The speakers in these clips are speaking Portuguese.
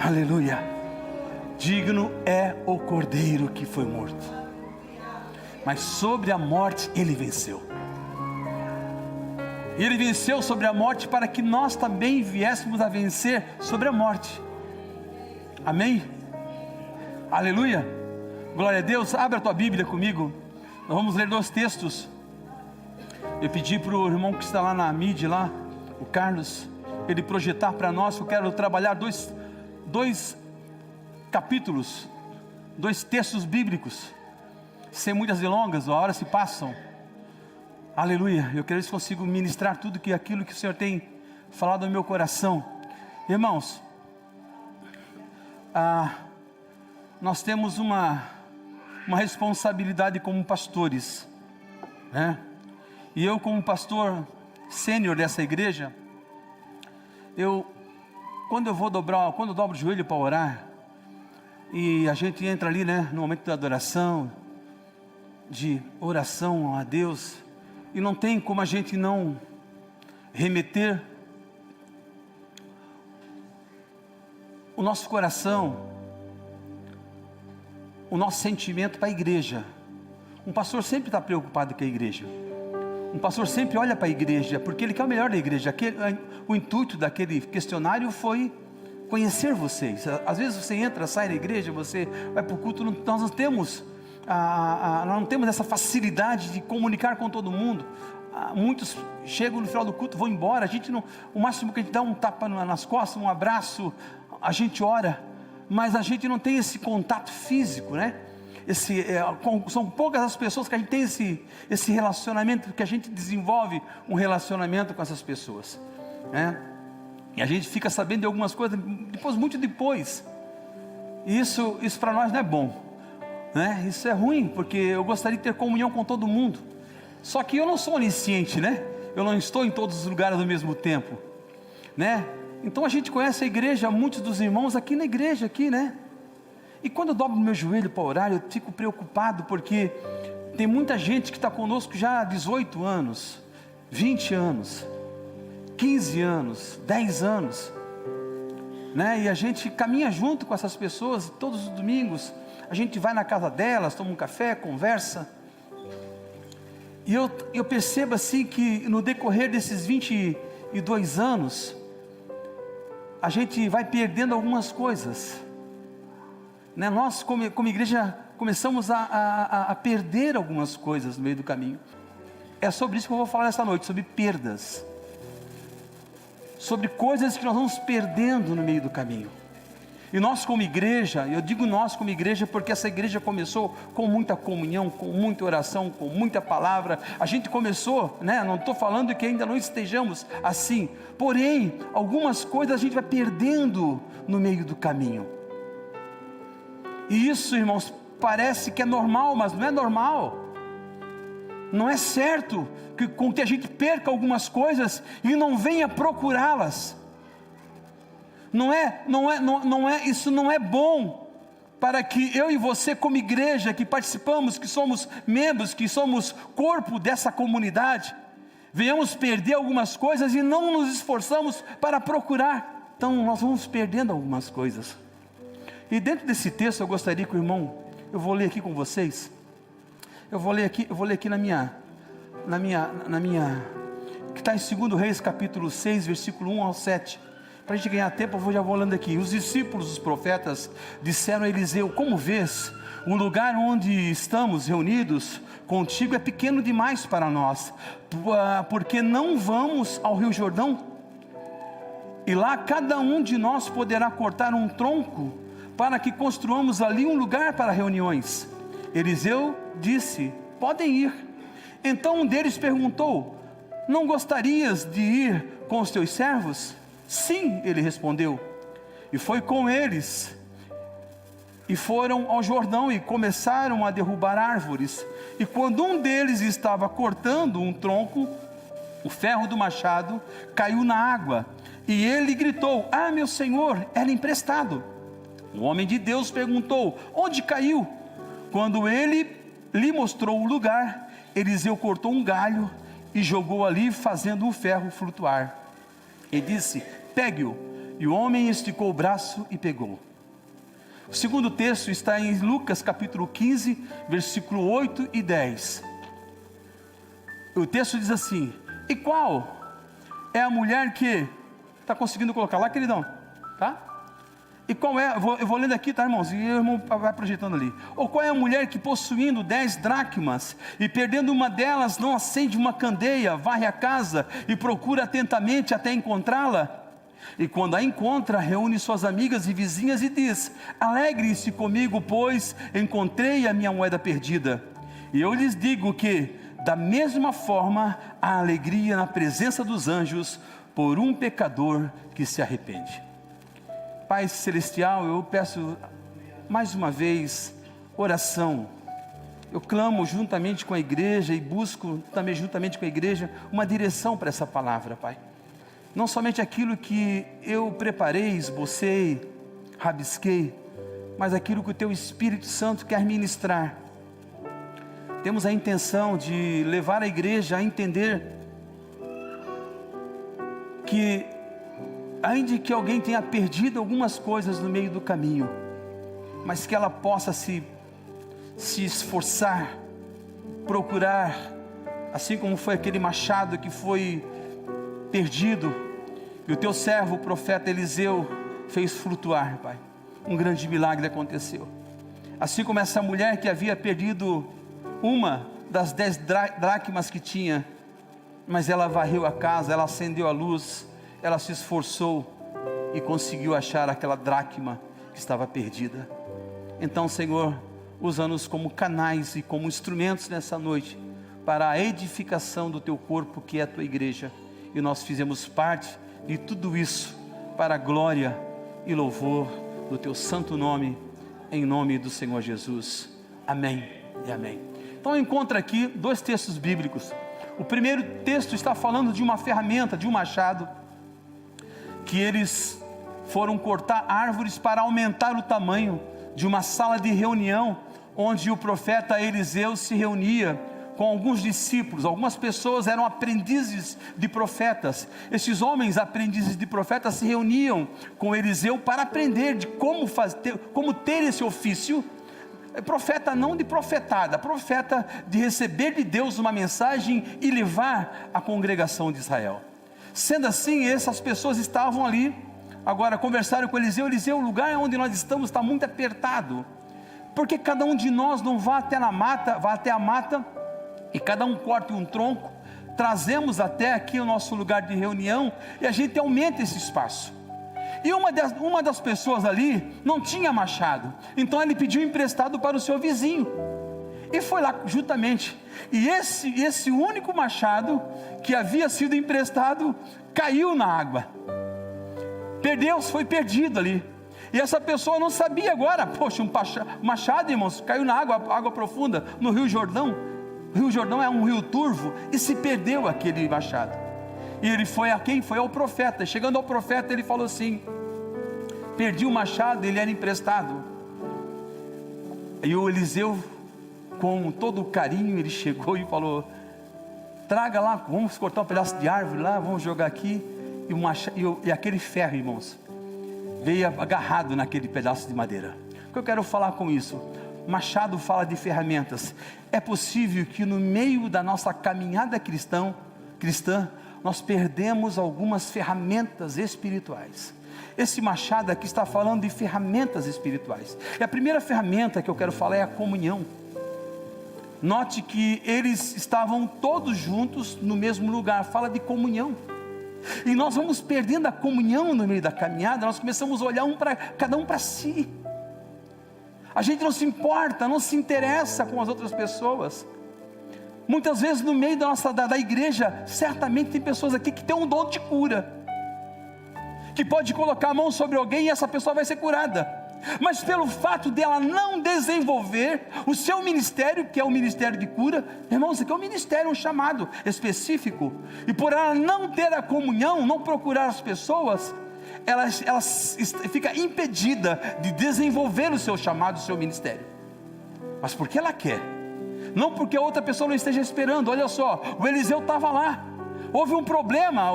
Aleluia. Digno é o Cordeiro que foi morto, mas sobre a morte Ele venceu. Ele venceu sobre a morte para que nós também viéssemos a vencer sobre a morte. Amém? Aleluia. Glória a Deus. Abra a tua Bíblia comigo. Nós vamos ler 2 textos. Eu pedi para o irmão que está lá na mídia, lá, o Carlos, ele projetar para nós. Eu quero trabalhar dois capítulos, 2 textos bíblicos, sem muitas delongas, a hora se passam. Aleluia. Eu quero ver se consigo ministrar tudo aquilo que o Senhor tem falado no meu coração. Irmãos, nós temos uma responsabilidade como pastores, né? E eu, como pastor sênior dessa igreja, quando eu dobro o joelho para orar, e a gente entra ali, né, no momento da adoração, de oração a Deus, e não tem como a gente não remeter o nosso coração, o nosso sentimento para a igreja. Um pastor sempre está preocupado com a igreja. Um pastor sempre olha para a igreja, porque ele quer o melhor da igreja. O intuito daquele questionário foi conhecer vocês. Às vezes você entra, sai da igreja, você vai para o culto, nós não temos essa facilidade de comunicar com todo mundo. Muitos chegam no final do culto, vão embora. A gente não, o máximo que a gente dá um tapa nas costas, um abraço, a gente ora, mas a gente não tem esse contato físico, né? São poucas as pessoas que a gente tem esse relacionamento, que a gente desenvolve um relacionamento com essas pessoas, né? E a gente fica sabendo de algumas coisas muito depois. E isso para nós não é bom, né? Isso é ruim, porque eu gostaria de ter comunhão com todo mundo. Só que eu não sou onisciente, né? Eu não estou em todos os lugares ao mesmo tempo, né? Então a gente conhece a igreja, muitos dos irmãos aqui na igreja, aqui, né? E quando eu dobro meu joelho para orar, eu fico preocupado, porque tem muita gente que está conosco já há 18 anos, 20 anos, 15 anos, 10 anos, né? E a gente caminha junto com essas pessoas, todos os domingos, a gente vai na casa delas, toma um café, conversa. E eu percebo assim que no decorrer desses 22 anos, a gente vai perdendo algumas coisas, né? Nós como igreja começamos a perder algumas coisas no meio do caminho. É sobre isso que eu vou falar esta noite, sobre perdas, sobre coisas que nós vamos perdendo no meio do caminho. E nós como igreja, eu digo nós como igreja porque essa igreja começou com muita comunhão, com muita oração, com muita palavra. A gente começou, né? Não estou falando que ainda não estejamos assim, porém algumas coisas a gente vai perdendo no meio do caminho. E isso, irmãos, parece que é normal, mas não é normal. Não é certo com que a gente perca algumas coisas e não venha procurá-las. Isso não é bom para que eu e você como igreja, que participamos, que somos membros, que somos corpo dessa comunidade, venhamos perder algumas coisas e não nos esforçamos para procurar. Então nós vamos perdendo algumas coisas. E dentro desse texto eu gostaria que o irmão, eu vou ler aqui com vocês, eu vou ler aqui na minha, que está em 2 Reis capítulo 6, versículo 1 ao 7, para a gente ganhar tempo, já vou lendo aqui. Os discípulos dos profetas disseram a Eliseu: como vês, o lugar onde estamos reunidos contigo é pequeno demais para nós, porque não vamos ao rio Jordão, e lá cada um de nós poderá cortar um tronco, para que construamos ali um lugar para reuniões. Eliseu disse: podem ir. Então um deles perguntou: não gostarias de ir com os teus servos? Sim, ele respondeu. E foi com eles, e foram ao Jordão e começaram a derrubar árvores. E quando um deles estava cortando um tronco, o ferro do machado caiu na água, e ele gritou: ah, meu senhor, era emprestado. O homem de Deus perguntou: onde caiu? Quando ele lhe mostrou o lugar, Eliseu cortou um galho e jogou ali, fazendo o ferro flutuar. E disse: pegue-o. E o homem esticou o braço e pegou. O segundo texto está em Lucas capítulo 15, versículo 8 e 10. O texto diz assim: e qual é a mulher que... Está conseguindo colocar lá, queridão? Tá? E qual é... Eu vou lendo aqui, tá, irmãos? E o irmão vai projetando ali. Ou qual é a mulher que, possuindo 10 dracmas e perdendo uma delas, não acende uma candeia, varre a casa e procura atentamente até encontrá-la? E quando a encontra, reúne suas amigas e vizinhas e diz: alegrem-se comigo, pois encontrei a minha moeda perdida. E eu lhes digo que, da mesma forma, há alegria na presença dos anjos por um pecador que se arrepende. Pai Celestial, eu peço mais uma vez oração. Eu clamo juntamente com a igreja e busco também juntamente com a igreja uma direção para essa palavra, Pai. Não somente aquilo que eu preparei, esbocei, rabisquei, mas aquilo que o Teu Espírito Santo quer ministrar. Temos a intenção de levar a igreja a entender que, ainda que alguém tenha perdido algumas coisas no meio do caminho, mas que ela possa se esforçar, procurar, assim como foi aquele machado que foi perdido, e o Teu servo, o profeta Eliseu, fez flutuar, Pai. Um grande milagre aconteceu. Assim como essa mulher que havia perdido uma das 10 dracmas que tinha, mas ela varreu a casa, ela acendeu a luz, ela se esforçou e conseguiu achar aquela dracma que estava perdida. Então, Senhor, usa-nos como canais e como instrumentos nessa noite, para a edificação do Teu corpo, que é a Tua igreja, e nós fizemos parte de tudo isso, para a glória e louvor do Teu santo nome, em nome do Senhor Jesus, amém e amém. Então encontra aqui 2 textos bíblicos. O primeiro texto está falando de uma ferramenta, de um machado, que eles foram cortar árvores para aumentar o tamanho de uma sala de reunião, onde o profeta Eliseu se reunia com alguns discípulos. Algumas pessoas eram aprendizes de profetas. Esses homens aprendizes de profetas se reuniam com Eliseu para aprender de como ter esse ofício. Profeta não de profetada, profeta de receber de Deus uma mensagem e levar a congregação de Israel. Sendo assim, essas pessoas estavam ali, agora conversaram com Eliseu. Eliseu, o lugar onde nós estamos está muito apertado, porque cada um de nós não vá até a mata, e cada um corte um tronco, trazemos até aqui o nosso lugar de reunião, e a gente aumenta esse espaço. E uma das pessoas ali não tinha machado, então ele pediu emprestado para o seu vizinho, e foi lá juntamente, e esse único machado que havia sido emprestado, caiu na água, foi perdido ali, e essa pessoa não sabia agora, poxa, um machado, irmãos, caiu na água profunda, no Rio Jordão. O Rio Jordão é um rio turvo, e se perdeu aquele machado, e ele foi a quem? Foi ao profeta. Chegando ao profeta, ele falou assim: perdi o machado, ele era emprestado. E o Eliseu, com todo o carinho, ele chegou e falou: traga lá, vamos cortar um pedaço de árvore lá, vamos jogar aqui. E aquele ferro, irmãos, veio agarrado naquele pedaço de madeira. O que eu quero falar com isso? Machado fala de ferramentas. É possível que no meio da nossa caminhada cristã, nós perdemos algumas ferramentas espirituais. Esse machado aqui está falando de ferramentas espirituais. E a primeira ferramenta que eu quero falar é a comunhão. Note que eles estavam todos juntos no mesmo lugar, fala de comunhão. E nós vamos perdendo a comunhão no meio da caminhada, nós começamos a olhar cada um para si. A gente não se importa, não se interessa com as outras pessoas. Muitas vezes no meio da igreja, certamente tem pessoas aqui que têm um dom de cura, que pode colocar a mão sobre alguém e essa pessoa vai ser curada, mas pelo fato dela não desenvolver o seu ministério, que é o ministério de cura, irmãos, aqui é um ministério, um chamado específico, e por ela não ter a comunhão, não procurar as pessoas, ela fica impedida de desenvolver o seu chamado, o seu ministério. Mas porque ela quer, não porque a outra pessoa não esteja esperando. Olha só, o Eliseu estava lá, houve um problema,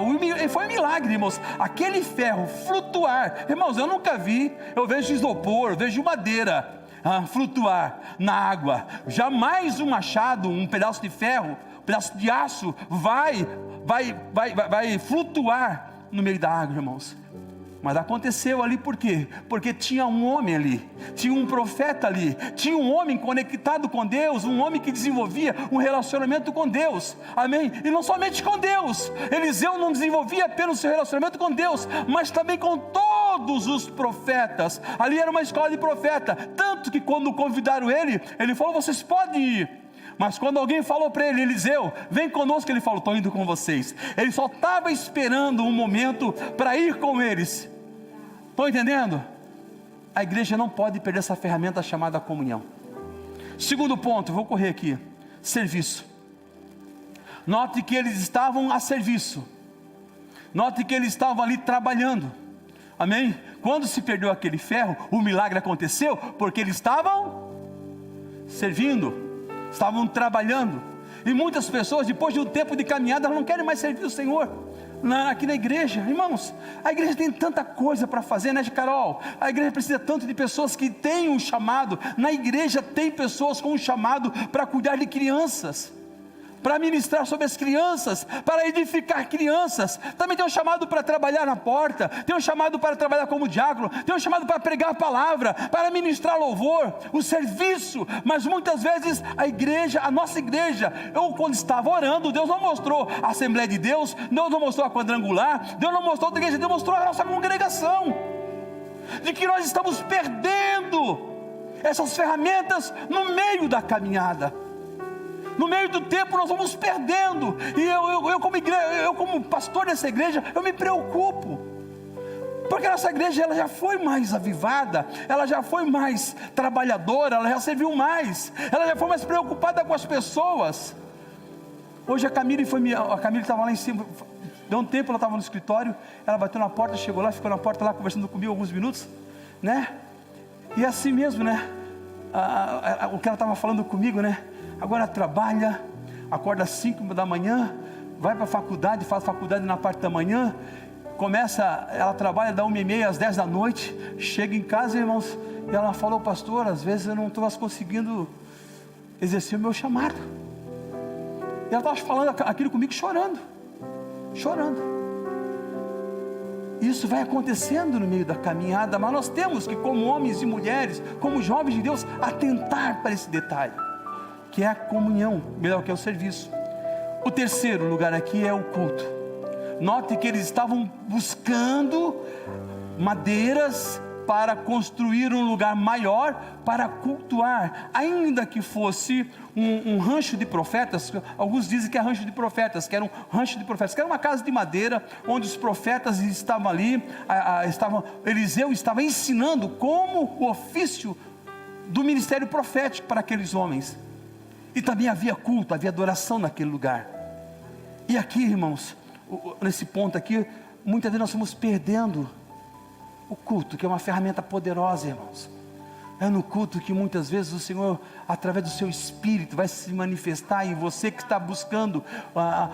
foi um milagre, irmãos, aquele ferro flutuar, irmãos, eu nunca vi, eu vejo isopor, eu vejo madeira flutuar na água, jamais um machado, um pedaço de ferro, um pedaço de aço, vai flutuar no meio da água, irmãos. Mas aconteceu ali por quê? Porque tinha um homem ali, tinha um profeta ali, tinha um homem conectado com Deus, um homem que desenvolvia um relacionamento com Deus, amém? E não somente com Deus, Eliseu não desenvolvia apenas o seu relacionamento com Deus, mas também com todos os profetas. Ali era uma escola de profeta, tanto que quando convidaram ele falou: vocês podem ir. Mas quando alguém falou para ele: Eliseu, vem conosco, ele falou: estou indo com vocês. Ele só estava esperando um momento para ir com eles. Estão entendendo? A igreja não pode perder essa ferramenta chamada comunhão. Segundo ponto, vou correr aqui: serviço. Note que eles estavam a serviço. Note que eles estavam ali trabalhando. Amém? Quando se perdeu aquele ferro, o milagre aconteceu porque eles estavam servindo, estavam trabalhando. E muitas pessoas, depois de um tempo de caminhada, elas não querem mais servir o Senhor aqui na igreja. Irmãos, a igreja tem tanta coisa para fazer, né, Carol? A igreja precisa tanto de pessoas que têm um chamado. Na igreja tem pessoas com um chamado para cuidar de crianças, para ministrar sobre as crianças, para edificar crianças. Também tem um chamado para trabalhar na porta, tem um chamado para trabalhar como diácono, tem um chamado para pregar a palavra, para ministrar louvor, o serviço. Mas muitas vezes a igreja, a nossa igreja, eu quando estava orando, Deus não mostrou a Assembleia de Deus, Deus não mostrou a Quadrangular, Deus não mostrou outra igreja, Deus mostrou a nossa congregação, de que nós estamos perdendo essas ferramentas no meio da caminhada. No meio do tempo nós vamos perdendo. E eu como pastor dessa igreja, eu me preocupo, porque a nossa igreja, ela já foi mais avivada, ela já foi mais trabalhadora, ela já serviu mais, ela já foi mais preocupada com as pessoas. Hoje a Camille estava lá em cima, deu um tempo, ela estava no escritório, ela bateu na porta, chegou lá, ficou na porta lá conversando comigo alguns minutos, né? E assim mesmo, né? O que ela estava falando comigo, né? Agora trabalha, acorda às 5 da manhã, vai para a faculdade, faz faculdade na parte da manhã, ela trabalha da 1h30 às 10 da noite, chega em casa, irmãos, e ela falou: pastor, às vezes eu não estou mais conseguindo exercer o meu chamado. E ela estava falando aquilo comigo chorando. Isso vai acontecendo no meio da caminhada, mas nós temos que, como homens e mulheres, como jovens de Deus, atentar para esse detalhe, que é a comunhão, melhor, que é o serviço. O terceiro lugar aqui é o culto. Note que eles estavam buscando madeiras para construir um lugar maior para cultuar, ainda que fosse um rancho de profetas. Alguns dizem que é rancho de profetas, que era um rancho de profetas, que era uma casa de madeira, onde os profetas estavam ali, Eliseu estava ensinando como o ofício do ministério profético para aqueles homens. E também havia culto, havia adoração naquele lugar. E aqui, irmãos, nesse ponto aqui, muitas vezes nós estamos perdendo o culto, que é uma ferramenta poderosa, irmãos. É no culto que muitas vezes o Senhor, através do seu Espírito, vai se manifestar em você que está buscando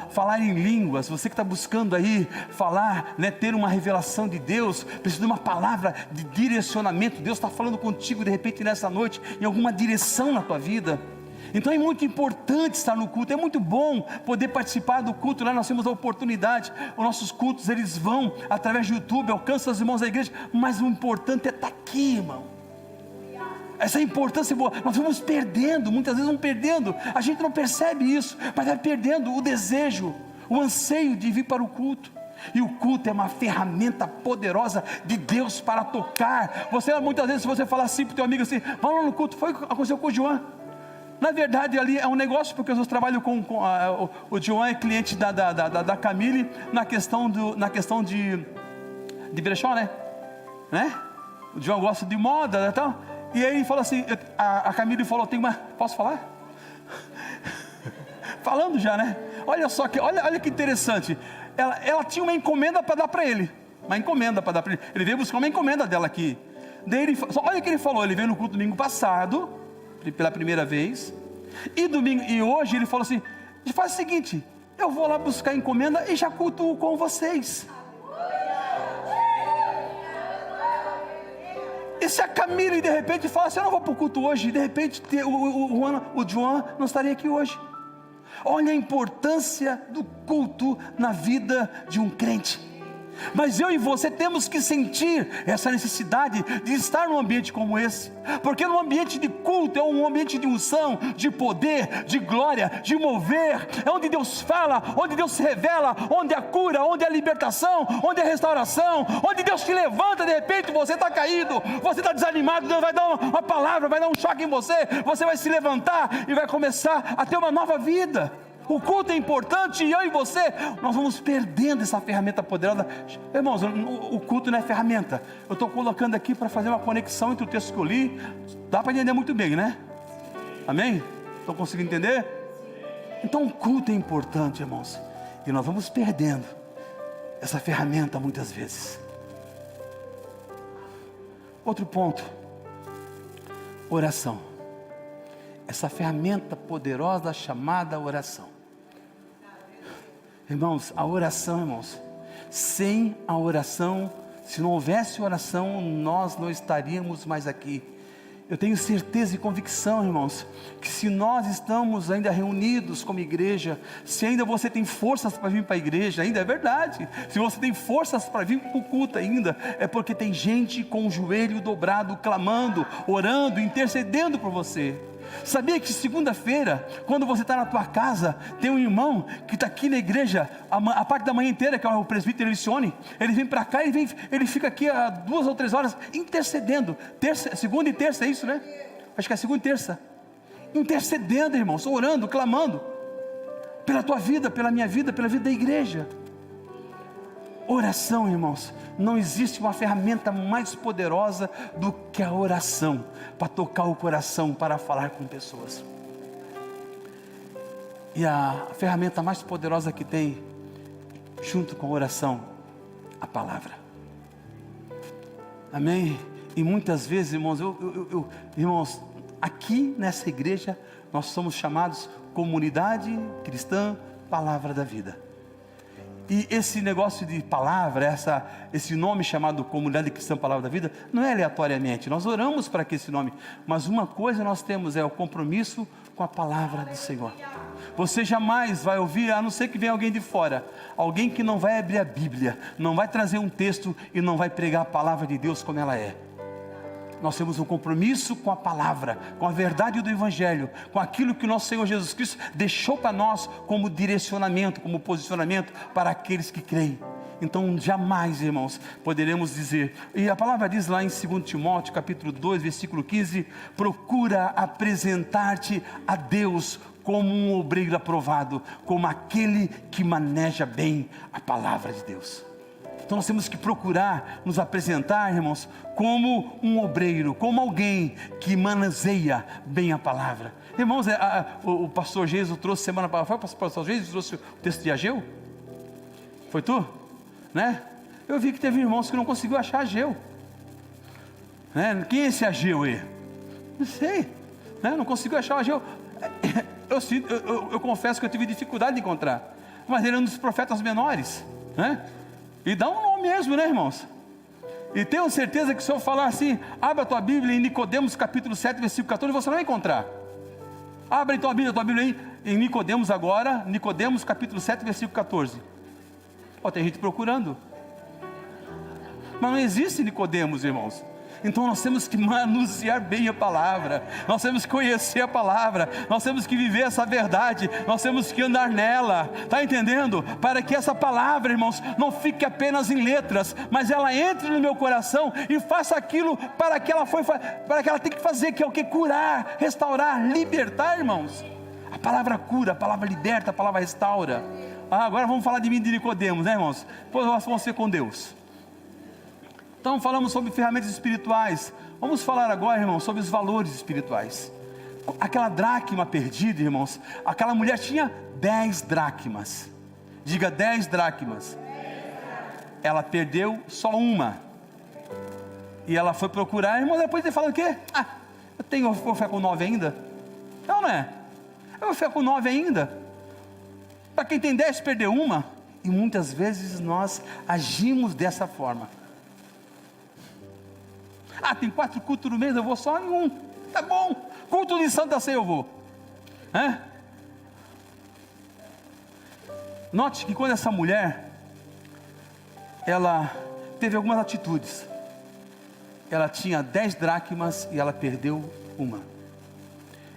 falar em línguas, você que está buscando aí falar, né, ter uma revelação de Deus, precisa de uma palavra de direcionamento. Deus está falando contigo de repente nessa noite, em alguma direção na tua vida. Então é muito importante estar no culto, é muito bom poder participar do culto. Lá nós temos a oportunidade, os nossos cultos eles vão através do YouTube, alcançam os irmãos da igreja, mas o importante é estar aqui, irmão. Essa importância boa, nós vamos perdendo, muitas vezes vamos perdendo, a gente não percebe isso, mas vai perdendo o desejo, o anseio de vir para o culto. E o culto é uma ferramenta poderosa de Deus para tocar. Você muitas vezes, se você falar assim para o teu amigo assim: vamos lá no culto, foi o que aconteceu com o João. Na verdade ali é um negócio, porque eu trabalho o João é cliente da Camille na questão de brechó, né? O João gosta de moda e tal. E aí ele falou assim, a Camille falou: posso falar? Falando já, né? Olha só, olha que interessante. Ela tinha uma encomenda para dar para ele. Ele veio buscar uma encomenda dela aqui. Daí olha o que ele falou. Ele veio no culto domingo passado, pela primeira vez, e hoje ele falou assim: faz o seguinte, eu vou lá buscar a encomenda e já cultuo com vocês. E se a Camille de repente fala assim, eu não vou para o culto hoje, de repente o João não estaria aqui hoje. Olha a importância do culto na vida de um crente. Mas eu e você temos que sentir essa necessidade de estar num ambiente como esse, porque no ambiente de culto é um ambiente de unção, de poder, de glória, de mover, é onde Deus fala, onde Deus se revela, onde há cura, onde há libertação, onde há restauração, onde Deus te levanta. De repente você está caído, você está desanimado, Deus vai dar uma palavra, vai dar um choque em você, você vai se levantar e vai começar a ter uma nova vida. O culto é importante, e eu e você, nós vamos perdendo essa ferramenta poderosa. Irmãos, o culto não é ferramenta. Eu estou colocando aqui para fazer uma conexão entre o texto que eu li. Dá para entender muito bem, né? Amém? Estão conseguindo entender? Então o culto é importante, irmãos, e nós vamos perdendo essa ferramenta muitas vezes. Outro ponto: oração. Essa ferramenta poderosa chamada oração. Irmãos, a oração, irmãos, sem a oração, se não houvesse oração, nós não estaríamos mais aqui. Eu tenho certeza e convicção, irmãos, que se nós estamos ainda reunidos como igreja, se ainda você tem forças para vir para a igreja, ainda é verdade, se você tem forças para vir para o culto ainda, é porque tem gente com o joelho dobrado, clamando, orando, intercedendo por você. Sabia que segunda-feira, quando você está na tua casa, tem um irmão que está aqui na igreja a parte da manhã inteira, que é o presbítero Elicione. Ele vem para cá, ele fica aqui há 2 ou 3 horas intercedendo. Segunda e terça, é isso, né? Acho que é segunda e terça. Intercedendo, irmãos, orando, clamando pela tua vida, pela minha vida, pela vida da igreja. Oração, irmãos, não existe uma ferramenta mais poderosa do que a oração, para tocar o coração, para falar com pessoas. E a ferramenta mais poderosa que tem, junto com a oração, a palavra. Amém? E muitas vezes, irmãos, irmãos, aqui nessa igreja, nós somos chamados Comunidade Cristã Palavra da Vida. E esse negócio de palavra, esse nome chamado Comunidade Cristã Palavra da Vida, não é aleatoriamente, nós oramos para que esse nome, mas uma coisa nós temos, é o compromisso com a palavra do Senhor. Você jamais vai ouvir, a não ser que venha alguém de fora, alguém que não vai abrir a Bíblia, não vai trazer um texto e não vai pregar a palavra de Deus como ela é. Nós temos um compromisso com a palavra, com a verdade do Evangelho, com aquilo que o nosso Senhor Jesus Cristo deixou para nós como direcionamento, como posicionamento para aqueles que creem. Então jamais, irmãos, poderemos dizer, e a palavra diz lá em 2 Timóteo capítulo 2, versículo 15, procura apresentar-te a Deus como um obreiro aprovado, como aquele que maneja bem a palavra de Deus. Então nós temos que procurar nos apresentar, irmãos, como um obreiro, como alguém que manuseia bem a palavra. Irmãos, o pastor Jesus trouxe semana passada, foi o pastor Jesus trouxe o texto de Ageu? Foi tu? Né? Eu vi que teve irmãos que não conseguiu achar Ageu. Né? Quem é esse Ageu aí? Não sei, né? Não conseguiu achar o Ageu. Eu confesso que eu tive dificuldade de encontrar, mas ele é um dos profetas menores, né? E dá um nome mesmo, né, irmãos? E tenho certeza que se eu falar assim, abra a tua Bíblia em Nicodemos capítulo 7, versículo 14, você não vai encontrar. Abra então a tua Bíblia aí em Nicodemos agora, Nicodemos capítulo 7, versículo 14. Ó, tem gente procurando. Mas não existe Nicodemos, irmãos. Então nós temos que manusear bem a palavra, nós temos que conhecer a palavra, nós temos que viver essa verdade, nós temos que andar nela, está entendendo? Para que essa palavra, irmãos, não fique apenas em letras, mas ela entre no meu coração e faça aquilo para que ela tem que fazer, que é o que? Curar, restaurar, libertar, irmãos. A palavra cura, a palavra liberta, a palavra restaura. Agora vamos falar de mim, de Nicodemos, né, irmãos? Depois nós vamos ser com Deus. Então falamos sobre ferramentas espirituais. Vamos falar agora, irmãos, sobre os valores espirituais. Aquela dracma perdida, irmãos, aquela mulher tinha 10 dracmas. Diga 10 dracmas. Ela perdeu só uma. E ela foi procurar, irmão, depois ele fala o quê? Vou ficar com 9 ainda? Não, não é? Eu vou ficar com 9 ainda. Para quem tem 10, perder uma. E muitas vezes nós agimos dessa forma. Tem 4 cultos no mês, eu vou só em um. Tá bom. Culto de Santa Ceia eu vou. Note que quando essa mulher, ela teve algumas atitudes. Ela tinha 10 dracmas e ela perdeu uma.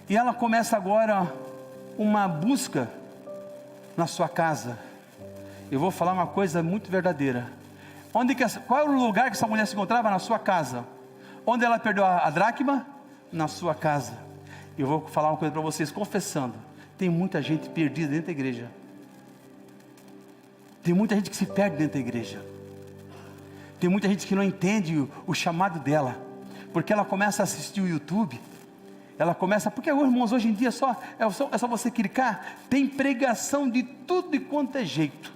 E ela começa agora uma busca na sua casa. Eu vou falar uma coisa muito verdadeira. Qual era o lugar que essa mulher se encontrava? Na sua casa. Onde ela perdeu a dracma? Na sua casa. Eu vou falar uma coisa para vocês, confessando. Tem muita gente perdida dentro da igreja. Tem muita gente que se perde dentro da igreja. Tem muita gente que não entende o chamado dela. Porque ela começa a assistir o YouTube. Ela começa, porque irmãos, hoje em dia é só você clicar. Tem pregação de tudo e quanto é jeito.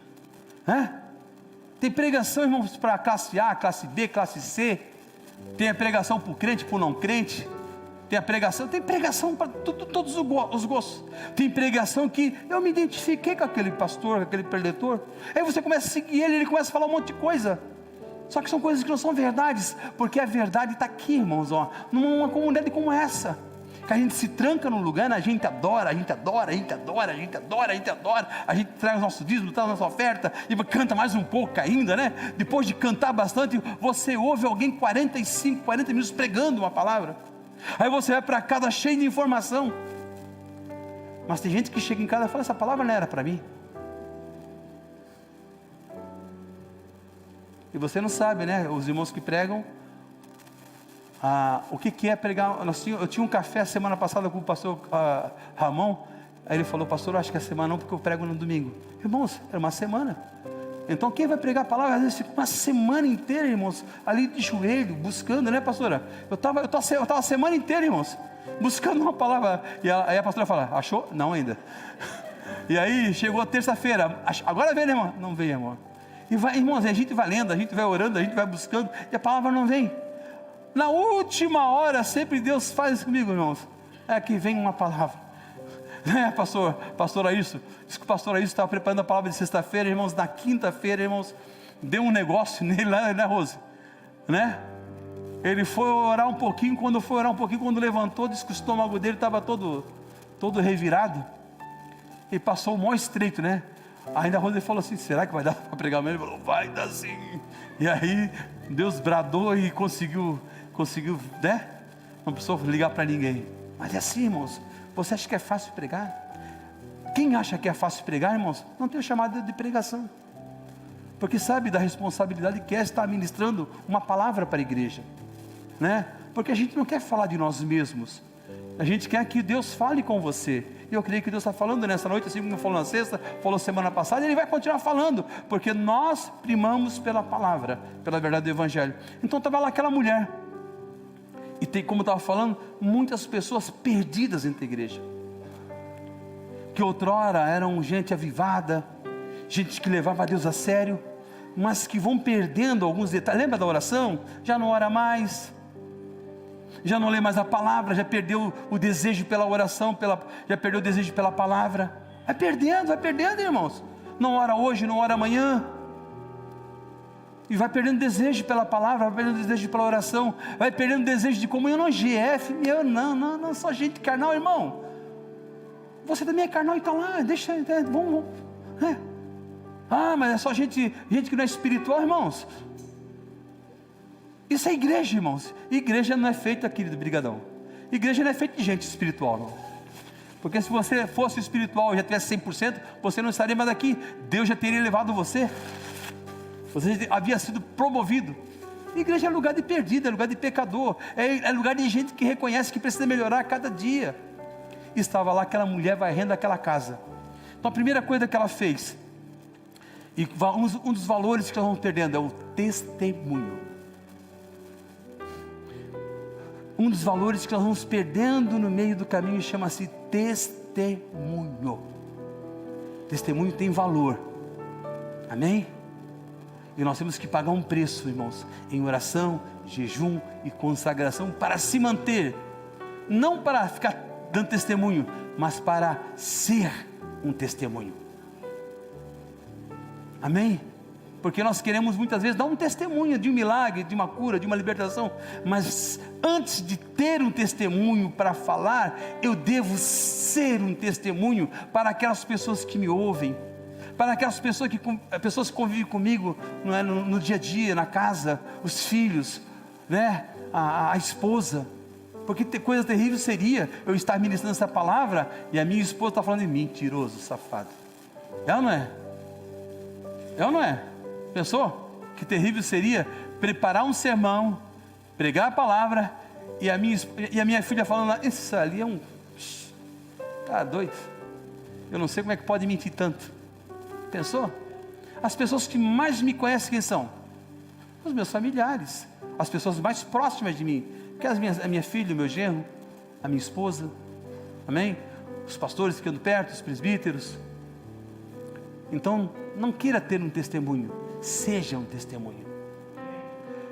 Tem pregação, irmãos, para classe A, classe B, classe C. Tem a pregação para o crente, para o não crente. Tem pregação para todos os gostos. Tem pregação que eu me identifiquei com aquele pastor, com aquele preletor. Aí você começa a seguir ele começa a falar um monte de coisa. Só que são coisas que não são verdades, porque a verdade está aqui, irmãos, numa comunidade como essa. Que a gente se tranca num lugar, a gente adora, a gente traz o nosso dízimo, traz a nossa oferta, e canta mais um pouco ainda, né? Depois de cantar bastante, você ouve alguém 40 minutos pregando uma palavra. Aí você vai para casa cheio de informação. Mas tem gente que chega em casa e fala, essa palavra não era para mim. E você não sabe, né? Os irmãos que pregam, o que é pregar. Eu tinha um café a semana passada com o pastor Ramon. Aí ele falou, pastor, eu acho que é semana não, porque eu prego no domingo. Irmãos, era uma semana. Então quem vai pregar a palavra, às vezes fica uma semana inteira, irmãos, ali de joelho, buscando, né, pastora? Eu estava a semana inteira, irmãos, buscando uma palavra. E aí a pastora fala, achou? Não ainda. E aí chegou a terça-feira, agora vem, né, irmão? Não vem, irmão. E vai, irmãos, a gente vai lendo, a gente vai orando, a gente vai buscando, e a palavra não vem. Na última hora, sempre Deus faz isso comigo, irmãos. É que vem uma palavra. Pastor Ailson, diz que o pastor Ailson estava preparando a palavra de sexta-feira, irmãos, na quinta-feira, irmãos, deu um negócio nele lá, né, Rose? Né? Ele foi orar um pouquinho, quando levantou, disse que o estômago dele estava todo revirado, e passou o maior estreito, né? Ainda a Rose falou assim, será que vai dar para pregar mesmo? Ele falou, vai dar sim. E aí, Deus bradou e conseguiu, né? Não precisou ligar para ninguém. Mas é assim, irmãos. Você acha que é fácil pregar? Quem acha que é fácil pregar, irmãos, não tem o chamado de pregação. Porque sabe da responsabilidade que é estar ministrando uma palavra para a igreja, né? Porque a gente não quer falar de nós mesmos. A gente quer que Deus fale com você. E eu creio que Deus está falando nessa noite, assim como falou na sexta, falou semana passada, e Ele vai continuar falando, porque nós primamos pela palavra, pela verdade do Evangelho. Então estava lá aquela mulher. E tem, como eu estava falando, muitas pessoas perdidas dentro da igreja, que outrora eram gente avivada, gente que levava a Deus a sério, mas que vão perdendo alguns detalhes. Lembra da oração? Já não ora mais, já não lê mais a palavra, já perdeu o desejo pela oração, já perdeu o desejo pela palavra. Vai perdendo, irmãos. Não ora hoje, não ora amanhã. E vai perdendo desejo pela palavra, vai perdendo desejo pela oração, vai perdendo desejo de comunhão. Não, GF, não, só gente carnal, irmão. Você também é carnal e está lá, deixa, vamos. Mas é só gente que não é espiritual, irmãos. Isso é igreja, irmãos. Igreja não é feita, querido brigadão. Igreja não é feita de gente espiritual, não. Porque se você fosse espiritual e já tivesse 100%, você não estaria mais aqui. Deus já teria levado você. Você havia sido promovido. Igreja é lugar de perdido, é lugar de pecador, é lugar de gente que reconhece que precisa melhorar a cada dia. Estava lá aquela mulher varrendo aquela casa. Então a primeira coisa que ela fez, e um dos valores que nós vamos perdendo é o testemunho. Um dos valores que nós vamos perdendo no meio do caminho chama-se testemunho. Testemunho tem valor. Amém? E nós temos que pagar um preço, irmãos, em oração, jejum e consagração, para se manter, não para ficar dando testemunho, mas para ser um testemunho. Amém? Porque nós queremos muitas vezes dar um testemunho de um milagre, de uma cura, de uma libertação, mas antes de ter um testemunho para falar, eu devo ser um testemunho para aquelas pessoas que me ouvem, para aquelas pessoas que convivem comigo, não é, no dia a dia, na casa, os filhos, né, a esposa. Porque coisa terrível seria eu estar ministrando essa palavra e a minha esposa está falando de mim, mentiroso, safado. É ou não é? É ou não é? Pensou? Que terrível seria preparar um sermão, pregar a palavra e a minha filha falando, isso ali é um... Tá doido? Eu não sei como é que pode mentir tanto. Pensou? As pessoas que mais me conhecem quem são? Os meus familiares, as pessoas mais próximas de mim, que a minha filha, o meu genro, a minha esposa, amém? Os pastores que andam perto, os presbíteros. Então, não queira ter um testemunho, seja um testemunho.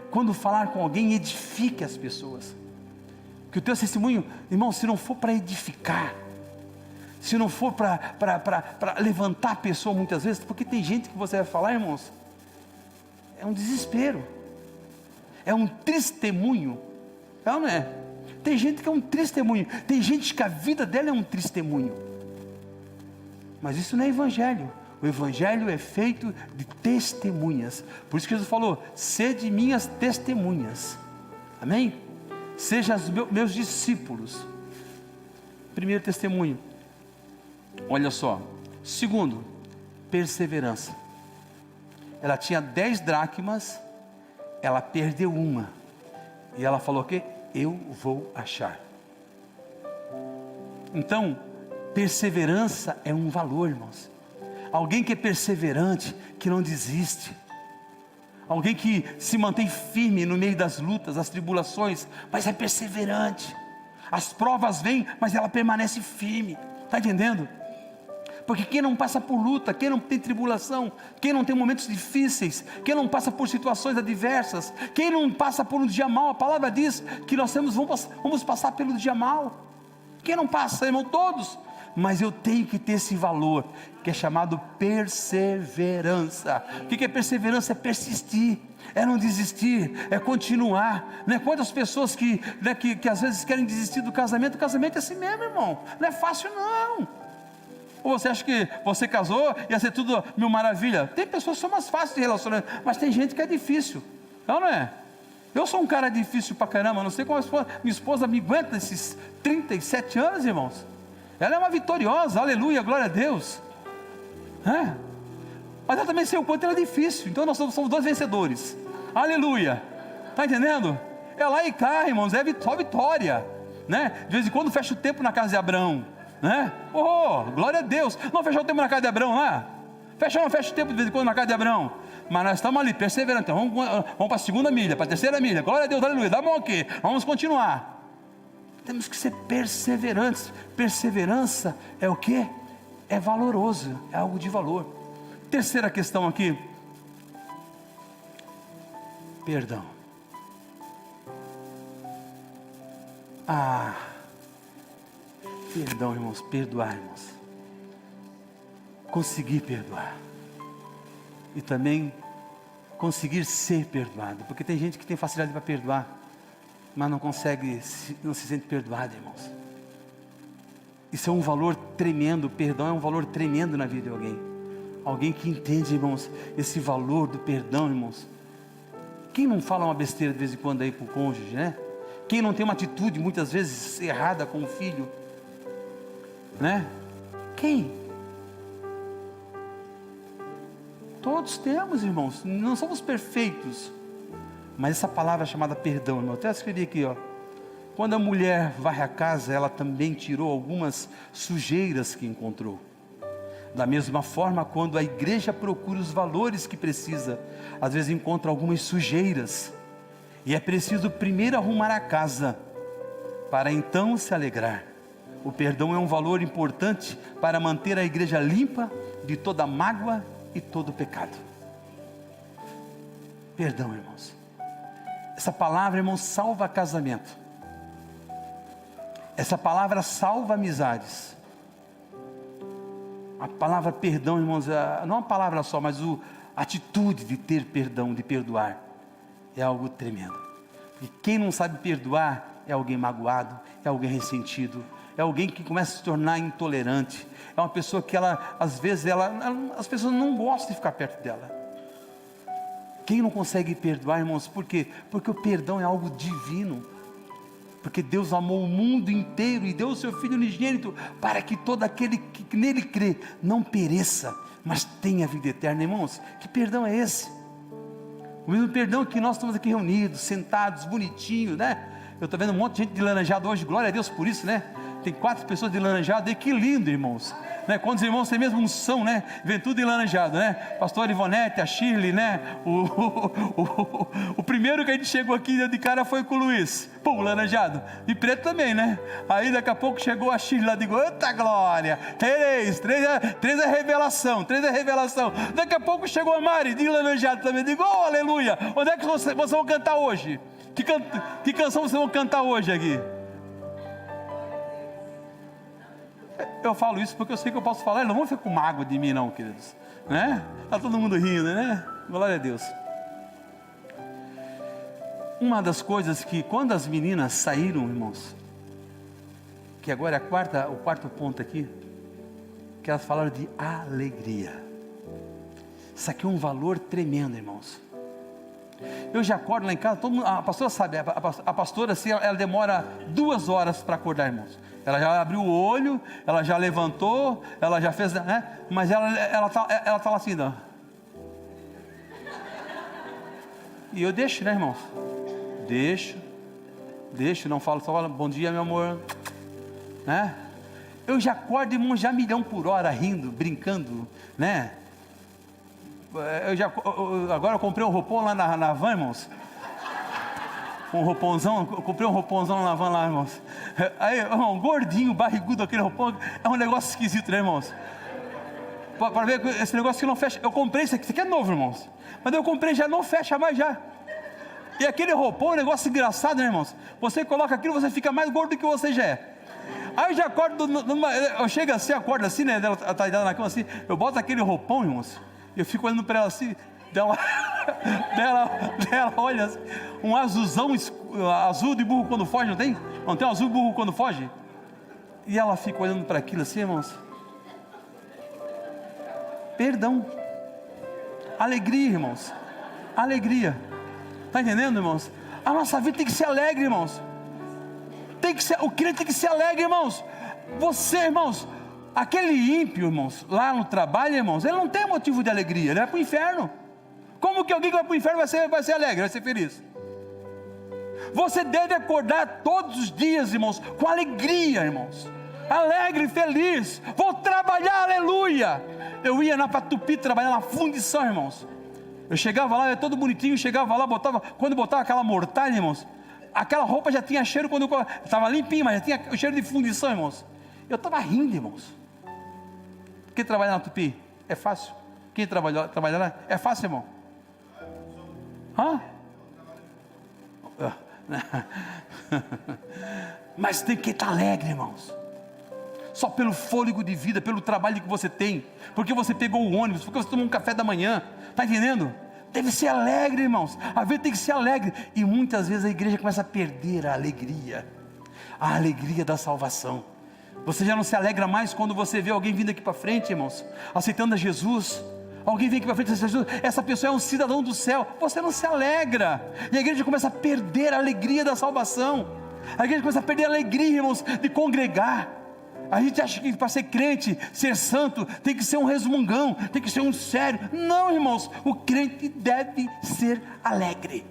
Quando falar com alguém, edifique as pessoas. Que o teu testemunho, irmão, se não for para edificar, se não for para levantar a pessoa muitas vezes, porque tem gente que você vai falar, irmãos, é um desespero, é um testemunho, é ou não é? Tem gente que é um testemunho, tem gente que a vida dela é um testemunho, mas isso não é evangelho. O evangelho é feito de testemunhas. Por isso que Jesus falou, sede minhas testemunhas, amém? Seja meus discípulos. Primeiro testemunho, olha só. Segundo, perseverança. Ela tinha 10 dracmas, ela perdeu uma, e ela falou o quê? Eu vou achar. Então, perseverança é um valor, irmãos. Alguém que é perseverante, que não desiste, alguém que se mantém firme no meio das lutas, das tribulações, mas é perseverante. As provas vêm, mas ela permanece firme, está entendendo? Porque quem não passa por luta, quem não tem tribulação, quem não tem momentos difíceis, quem não passa por situações adversas, quem não passa por um dia mau, a palavra diz que nós vamos passar pelo dia mau. Quem não passa, irmão? Todos. Mas eu tenho que ter esse valor, que é chamado perseverança. O que é perseverança? É persistir, é não desistir, é continuar. Não é quantas pessoas que às vezes querem desistir do casamento? O casamento é assim mesmo, irmão, não é fácil não. Ou você acha que você casou, ia ser tudo mil maravilha? Tem pessoas que são mais fáceis de relacionar, mas tem gente que é difícil, não é? Eu sou um cara difícil pra caramba, não sei como minha esposa me aguenta esses 37 anos, irmãos. Ela é uma vitoriosa, aleluia, glória a Deus. Mas eu também sei o quanto ela é difícil, então nós somos 2 vencedores, aleluia. Está entendendo? É lá e cá, irmãos, é só vitória, né? De vez em quando fecha o tempo na casa de Abraão, né? Oh, glória a Deus. Não fechou o tempo na casa de Abraão lá? Fecha o tempo de vez em quando na casa de Abraão. Mas nós estamos ali, perseverando. Então vamos para a segunda milha, para a terceira milha. Glória a Deus, aleluia. Dá bom aqui, vamos continuar. Temos que ser perseverantes. Perseverança é o que? É valoroso, é algo de valor. Terceira questão aqui, perdão. Perdão, irmãos, perdoar, irmãos. Conseguir perdoar. E também conseguir ser perdoado. Porque tem gente que tem facilidade para perdoar, mas não consegue, não se sente perdoado, irmãos. Isso é um valor tremendo. Perdão é um valor tremendo na vida de alguém. Alguém que entende, irmãos, esse valor do perdão, irmãos. Quem não fala uma besteira de vez em quando aí para o cônjuge, né? Quem não tem uma atitude muitas vezes errada com o filho, né? Quem? Todos temos, irmãos. Não somos perfeitos, mas essa palavra é chamada perdão, irmão. Eu até escrevi aqui, ó. Quando a mulher varre a casa, ela também tirou algumas sujeiras que encontrou. Da mesma forma, quando a igreja procura os valores que precisa, às vezes encontra algumas sujeiras, e é preciso primeiro arrumar a casa, para então se alegrar. O perdão é um valor importante para manter a igreja limpa de toda mágoa e todo pecado. Perdão, irmãos. Essa palavra, irmãos, salva casamento. Essa palavra salva amizades. A palavra perdão, irmãos, não é uma palavra só, mas A atitude de ter perdão, de perdoar, é algo tremendo. Porque quem não sabe perdoar é alguém magoado, é alguém ressentido, é alguém que começa a se tornar intolerante, é uma pessoa que às vezes as pessoas não gostam de ficar perto dela. Quem não consegue perdoar, irmãos, por quê? Porque o perdão é algo divino, porque Deus amou o mundo inteiro e deu o seu Filho unigênito, para que todo aquele que nele crê, não pereça, mas tenha vida eterna. Irmãos, que perdão é esse? O mesmo perdão que nós estamos aqui reunidos, sentados, bonitinhos, né? Eu estou vendo um monte de gente de laranjado hoje, glória a Deus por isso, né? Tem 4 pessoas de laranjado aí, que lindo, irmãos, né? Quantos irmãos têm mesmo unção, né? Vem tudo de laranjado, né? Pastor Ivonete, a Shirley, né? O primeiro que a gente chegou aqui de cara foi com o Luiz, pô, laranjado, e preto também, né? Aí daqui a pouco chegou a Shirley lá, digo, eita glória, 3 é revelação, 3 é revelação. Daqui a pouco chegou a Mari, de laranjado também, digo, oh, aleluia. Onde é que vocês vão cantar hoje? Que canção vocês vão cantar hoje aqui? Eu falo isso porque eu sei que eu posso falar, eles não vão ficar com mágoa de mim não, queridos, né? Está todo mundo rindo, né? Glória a Deus. Uma das coisas que quando as meninas saíram, irmãos, que agora é o quarto ponto aqui, que elas falaram de alegria. Isso aqui é um valor tremendo, irmãos. Eu já acordo lá em casa, todo mundo, a pastora sabe, a pastora assim, ela demora 2 horas para acordar, irmãos. Ela já abriu o olho, ela já levantou, ela já fez, né? Mas ela tá lá assim, ó. E eu deixo, né, irmãos? Deixo, não falo, só falo, bom dia, meu amor, né? Eu já acordo, irmão, já 1.000.000 por hora, rindo, brincando, né? Agora eu comprei um roupão lá na van, irmãos. Um roupãozão, eu comprei um roupãozão na van lá, irmãos. Aí, irmão, gordinho, barrigudo, aquele roupão, é um negócio esquisito, né, irmãos? Para ver, esse negócio que não fecha. Eu comprei isso aqui é novo, irmãos. Mas eu comprei, já não fecha mais já. E aquele roupão é um negócio engraçado, né, irmãos? Você coloca aquilo, você fica mais gordo do que você já é. Aí eu já acordo, eu chego assim, acordo assim, né? Ela está deitada na cama assim, eu boto aquele roupão, irmãos. Eu fico olhando para ela assim, dela olha assim, um azulzão, azul de burro quando foge, não tem? Não tem um azul de burro quando foge? E ela fica olhando para aquilo assim, irmãos. Perdão. Alegria, irmãos. Alegria. Está entendendo, irmãos? A nossa vida tem que ser alegre, irmãos. O crente tem que ser alegre, irmãos. Você, irmãos, aquele ímpio, irmãos, lá no trabalho, irmãos, ele não tem motivo de alegria, ele vai para o inferno. Como que alguém que vai para o inferno vai ser alegre, vai ser feliz? Você deve acordar todos os dias, irmãos, com alegria, irmãos. Alegre, feliz, vou trabalhar, aleluia. Eu ia na Patupi trabalhar na fundição, irmãos. Eu chegava lá, era todo bonitinho, chegava lá, quando botava aquela mortalha, irmãos, aquela roupa já tinha cheiro, quando eu estava limpinho, mas já tinha o cheiro de fundição, irmãos. Eu estava rindo, irmãos. Quem trabalha na Tupi? É fácil. Quem trabalha lá? É fácil, irmão. Hã? Mas tem que estar alegre, irmãos. Só pelo fôlego de vida, pelo trabalho que você tem, porque você pegou o ônibus, porque você tomou um café da manhã, está entendendo? Deve ser alegre, irmãos. A vida tem que ser alegre. E muitas vezes a igreja começa a perder a alegria da salvação. Você já não se alegra mais quando você vê alguém vindo aqui para frente, irmãos, aceitando a Jesus. Alguém vem aqui para frente e diz, Jesus, essa pessoa é um cidadão do céu. Você não se alegra. E a igreja começa a perder a alegria da salvação. A igreja começa a perder a alegria, irmãos, de congregar. A gente acha que para ser crente, ser santo, tem que ser um resmungão, tem que ser um sério. Não, irmãos, o crente deve ser alegre.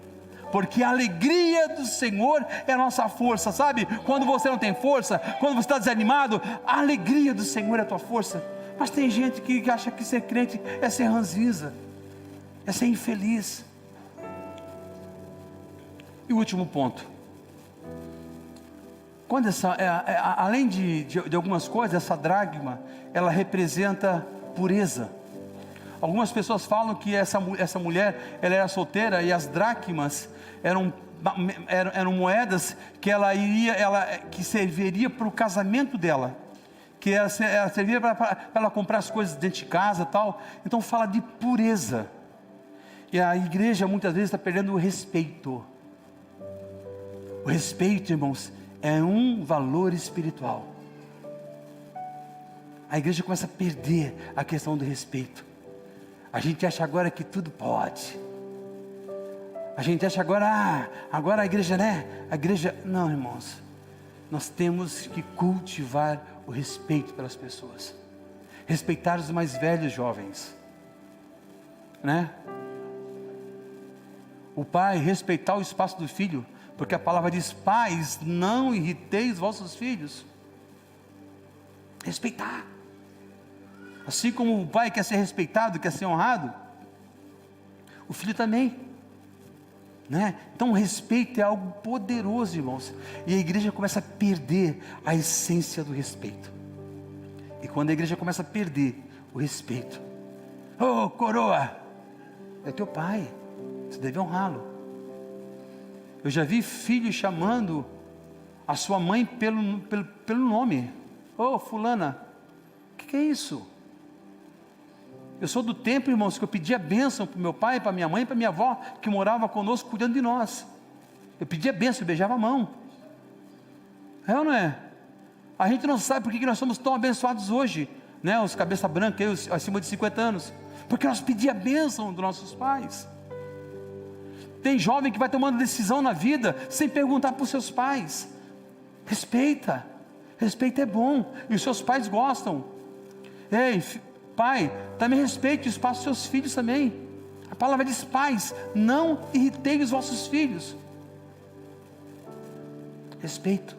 Porque a alegria do Senhor é a nossa força, sabe? Quando você não tem força, quando você está desanimado, a alegria do Senhor é a tua força. Mas tem gente que acha que ser crente é ser ranzinza, é ser infeliz. E o último ponto. Quando além de algumas coisas, essa dracma, ela representa pureza. Algumas pessoas falam que essa mulher, ela era solteira, e as dracmas eram moedas que serviria para o casamento dela, que ela servia para ela comprar as coisas dentro de casa e tal. Então fala de pureza. E a igreja muitas vezes está perdendo o respeito. O respeito, irmãos, é um valor espiritual. A igreja começa a perder a questão do respeito. A gente acha agora que tudo pode. A gente acha agora, agora a igreja, né? A igreja, não, irmãos. Nós temos que cultivar o respeito pelas pessoas. Respeitar os mais velhos jovens, né? O pai respeitar o espaço do filho, porque a palavra diz: pais, não irriteis vossos filhos. Respeitar. Assim como o pai quer ser respeitado, quer ser honrado, o filho também, né? Então o respeito é algo poderoso, irmãos, e a igreja começa a perder a essência do respeito. E quando a igreja começa a perder o respeito, ô coroa, é teu pai, você deve honrá-lo. Eu já vi filhos chamando a sua mãe pelo nome. Ô fulana, o que é isso? Eu sou do tempo, irmãos, que eu pedia bênção para o meu pai, para minha mãe, para minha avó, que morava conosco, cuidando de nós. Eu pedia bênção, eu beijava a mão. É ou não é? A gente não sabe por que nós somos tão abençoados hoje, né? Os cabeça branca, eu acima de 50 anos, porque nós pedíamos a bênção dos nossos pais. Tem jovem que vai tomando decisão na vida, sem perguntar para os seus pais. Respeita, respeito é bom, e os seus pais gostam. Ei, pai, também respeite o espaço dos seus filhos também. A palavra diz: pais, não irritei os vossos filhos. Respeito.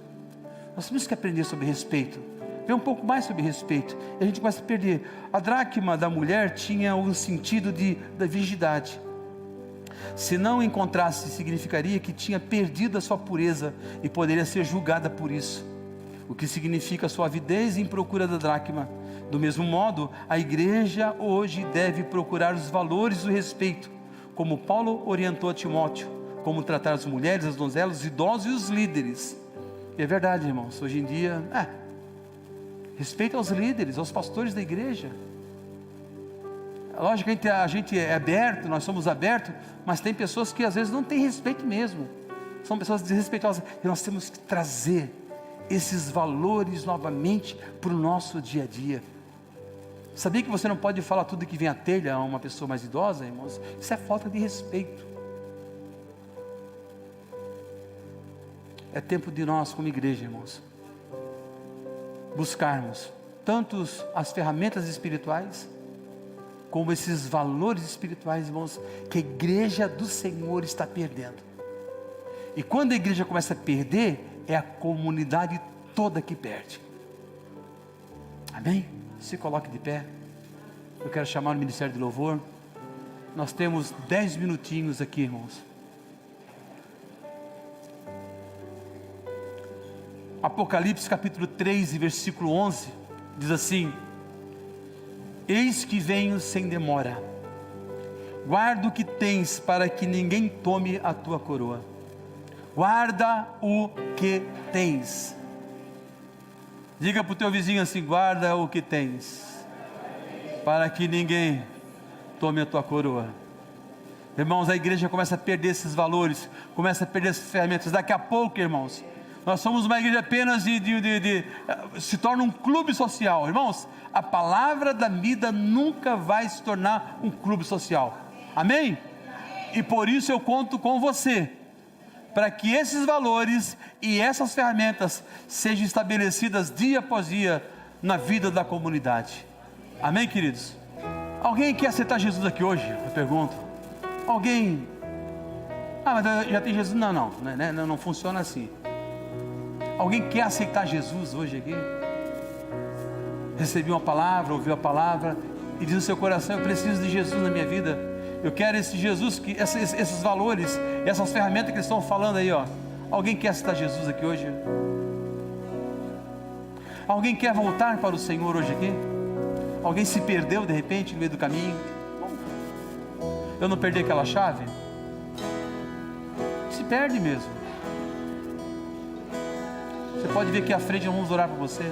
Nós temos que aprender sobre respeito, ver um pouco mais sobre respeito, e a gente começa a perder. A dracma da mulher tinha um sentido da virgindade. Se não encontrasse, significaria que tinha perdido a sua pureza e poderia ser julgada por isso, o que significa sua avidez em procura da dracma. Do mesmo modo, a igreja hoje deve procurar os valores do respeito, como Paulo orientou a Timóteo, como tratar as mulheres, as donzelas, os idosos e os líderes. E é verdade, irmãos, hoje em dia, respeito aos líderes, aos pastores da igreja. Lógico que a gente é aberto, nós somos abertos, mas tem pessoas que às vezes não têm respeito mesmo, são pessoas desrespeitosas, e nós temos que trazer esses valores novamente para o nosso dia a dia. Sabia que você não pode falar tudo que vem à telha a uma pessoa mais idosa, irmãos? Isso é falta de respeito. É tempo de nós, como igreja, irmãos, buscarmos tanto as ferramentas espirituais, como esses valores espirituais, irmãos, que a igreja do Senhor está perdendo. E quando a igreja começa a perder, é a comunidade toda que perde. Amém? Se coloque de pé. Eu quero chamar o Ministério de Louvor. Nós temos 10 minutinhos aqui, irmãos. Apocalipse capítulo 3 e versículo 11 diz assim: eis que venho sem demora, guarda o que tens, para que ninguém tome a tua coroa. Guarda o que tens. Diga para o teu vizinho assim: guarda o que tens, para que ninguém tome a tua coroa. Irmãos, a igreja começa a perder esses valores, começa a perder essas ferramentas. Daqui a pouco, irmãos, nós somos uma igreja apenas se torna um clube social. Irmãos, a palavra da vida nunca vai se tornar um clube social. Amém? E por isso eu conto com você, para que esses valores e essas ferramentas sejam estabelecidas dia após dia na vida da comunidade. Amém, queridos? Alguém quer aceitar Jesus aqui hoje? Eu pergunto. Alguém? Mas já tem Jesus? Não funciona assim. Alguém quer aceitar Jesus hoje aqui? Recebeu uma palavra, ouviu a palavra e diz no seu coração: eu preciso de Jesus na minha vida. Eu quero esse Jesus, esses valores, essas ferramentas que eles estão falando aí, ó. Alguém quer aceitar Jesus aqui hoje? Alguém quer voltar para o Senhor hoje aqui? Alguém se perdeu de repente no meio do caminho? Eu não perdi aquela chave? Se perde mesmo. Você pode vir aqui à frente, vamos orar por você.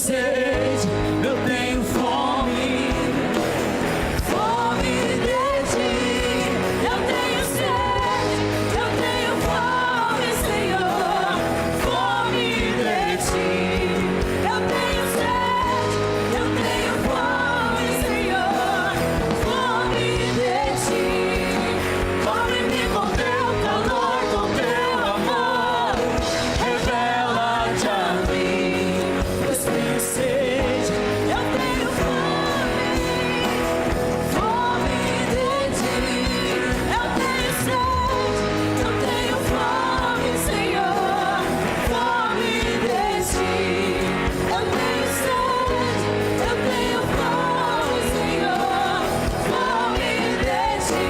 sede, eu tenho fome. Fome de ti, eu tenho sede, eu tenho fome, Senhor. Fome de ti, eu tenho sede, eu tenho fome, Senhor. Fome de ti, cobre-me com teu calor, com teu amor. Revela-te a mim, pois tenho sede, eu tenho fome. Fome de ti, eu tenho sede, eu tenho fome, Senhor. Fome de ti, eu tenho sede, eu tenho fome, Senhor. Fome de ti,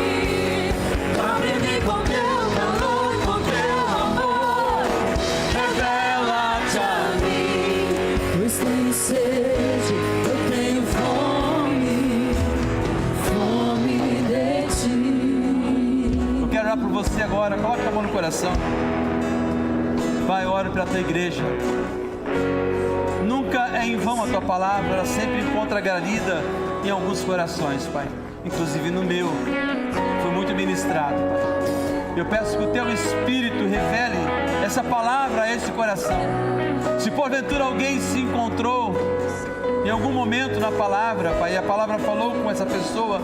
cobre-me com teu calor, com teu amor. Revela-te a mim, pois tenho sede, eu tenho fome. Fome de ti. Eu quero orar por você agora. Coloca a mão no coração. Pai, oro pela tua igreja. Nunca é em vão a tua palavra, ela sempre encontra guarida em alguns corações, Pai. Inclusive no meu. Foi muito ministrado, Pai. Eu peço que o teu Espírito revele essa palavra a esse coração. Se porventura alguém se encontrou em algum momento na palavra, Pai, e a palavra falou com essa pessoa,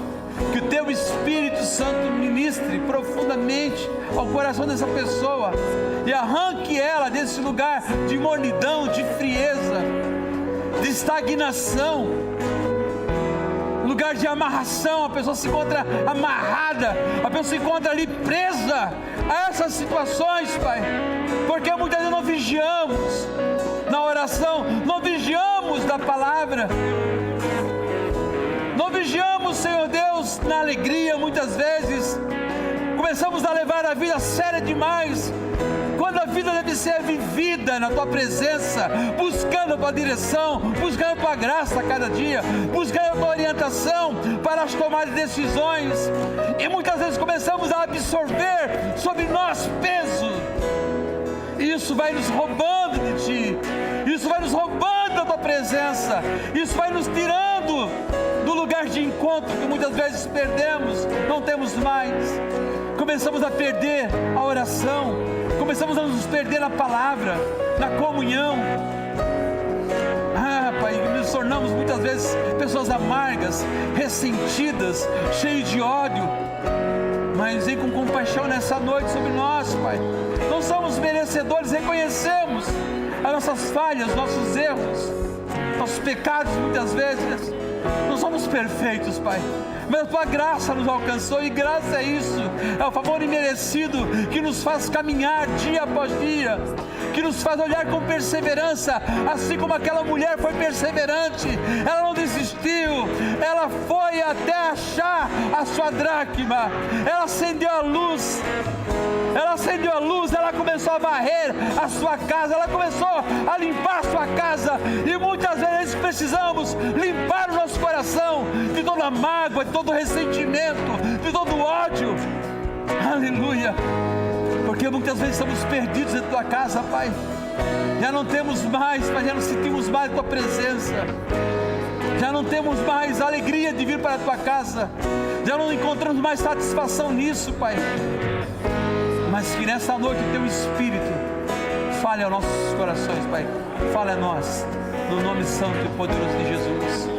que o teu Espírito Santo ministre profundamente ao coração dessa pessoa e arranque ela desse lugar de mornidão, de frieza, de estagnação, lugar de amarração. A pessoa se encontra amarrada, a pessoa se encontra ali presa a essas situações, Pai, porque muitas vezes não vigiamos na oração, não vigiamos da palavra, não vigiamos, Senhor Deus, na alegria. Muitas vezes começamos a levar a vida séria demais, quando a vida deve ser vivida na tua presença, buscando a tua direção, buscando a tua graça a cada dia, buscando a tua orientação para as tomadas de decisões. E muitas vezes começamos a absorver sobre nós peso, e isso vai nos roubando de ti, isso vai nos roubando da tua presença, isso vai nos tirando do lugar de encontro que muitas vezes perdemos, não temos mais. Começamos a perder a oração, começamos a nos perder na palavra, na comunhão. Pai, nos tornamos muitas vezes pessoas amargas, ressentidas, cheias de ódio. Mas vem com compaixão nessa noite sobre nós, Pai. Não somos merecedores, reconhecemos as nossas falhas, nossos erros, nossos pecados muitas vezes. Não somos perfeitos, Pai, mas a tua graça nos alcançou, e graça é isso, é o favor imerecido que nos faz caminhar dia após dia, que nos faz olhar com perseverança, assim como aquela mulher foi perseverante. Ela não desistiu, ela foi até achar a sua dracma, ela acendeu a luz, ela começou a varrer a sua casa, ela começou a limpar a sua casa. E muitas vezes precisamos limpar o nosso coração de toda mágoa, de todo ressentimento, de todo ódio. Aleluia, porque muitas vezes estamos perdidos em tua casa, Pai. Já não temos mais, Pai, já não sentimos mais a tua presença, já não temos mais a alegria de vir para a tua casa, já não encontramos mais satisfação nisso, Pai. Mas que nessa noite o teu Espírito fale aos nossos corações, Pai. Fale a nós, no nome santo e poderoso de Jesus.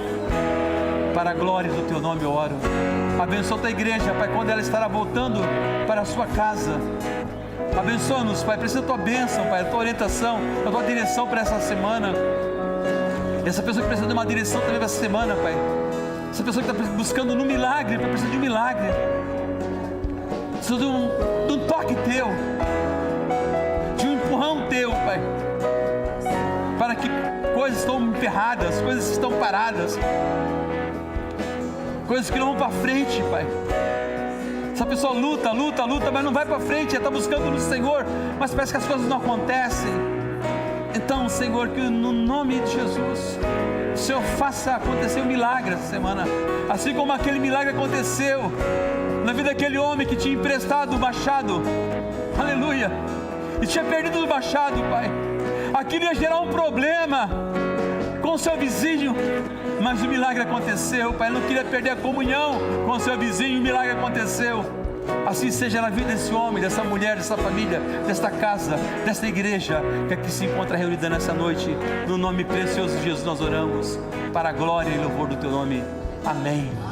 Para a glória do teu nome eu oro. Abençoa a tua igreja, Pai, quando ela estará voltando para a sua casa. Abençoa-nos, Pai. Precisa da tua bênção, Pai, da tua orientação, da tua direção para essa semana. Essa pessoa que precisa de uma direção também para essa semana, Pai. Essa pessoa que está buscando no milagre, Pai, precisa de um milagre. Precisa de um toque teu, de um empurrão teu, Pai, para que coisas estão emperradas, coisas estão paradas, coisas que não vão para frente, Pai. Essa pessoa luta, mas não vai para frente, ela está buscando no Senhor, mas parece que as coisas não acontecem. Então, Senhor, que no nome de Jesus, o Senhor faça acontecer um milagre essa semana, assim como aquele milagre aconteceu na vida daquele homem que tinha emprestado o machado, aleluia, e tinha perdido o machado, Pai. Aquilo ia gerar um problema com o seu vizinho, mas o milagre aconteceu, Pai. Ele não queria perder a comunhão com o seu vizinho, o milagre aconteceu. Assim seja na vida desse homem, dessa mulher, dessa família, desta casa, desta igreja que aqui se encontra reunida nessa noite. No nome precioso de Jesus nós oramos, para a glória e louvor do teu nome. Amém.